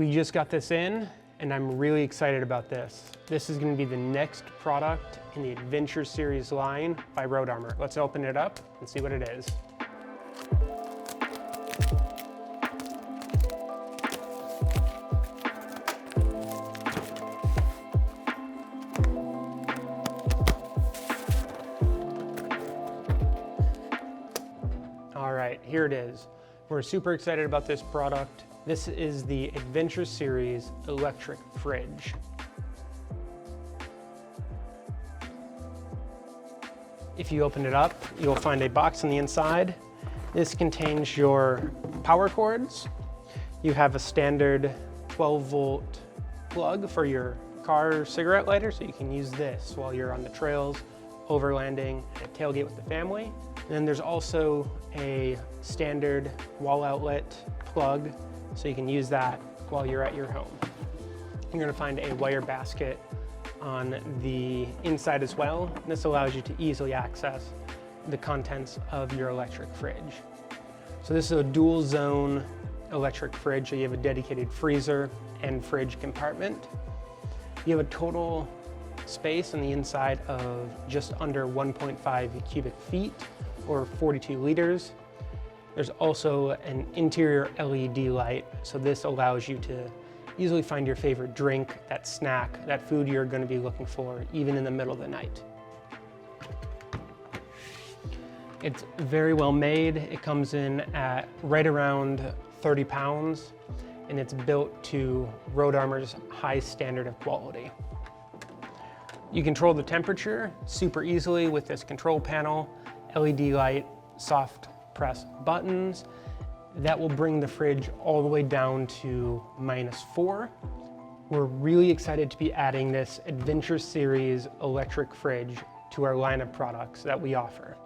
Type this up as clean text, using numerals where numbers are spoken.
We just got this in, and I'm really excited about this. This is going to be the next product in the Adventure Series line by Road Armor. Let's open it up and see what it is. All right, here it is. We're super excited about this product. This is the Adventure Series electric fridge. If you open it up, you'll find a box on the inside. This contains your power cords. You have a standard 12-volt plug for your car cigarette lighter, so you can use this while you're on the trails, overlanding, at a tailgate with the family. And then there's also a standard wall outlet plug, so you can use that while you're at your home. You're gonna find a wire basket on the inside as well. This allows you to easily access the contents of your electric fridge. So this is a dual zone electric fridge, so you have a dedicated freezer and fridge compartment. You have a total space on the inside of just under 1.5 cubic feet or 42 liters. There's also an interior LED light, so this allows you to easily find your favorite drink, that snack, that food you're going to be looking for, even in the middle of the night. It's very well made. It comes in at right around 30 pounds, and it's built to Road Armor's high standard of quality. You control the temperature super easily with this control panel, LED light, soft press buttons. That will bring the fridge all the way down to -4. We're really excited to be adding this Adventure Series electric fridge to our line of products that we offer.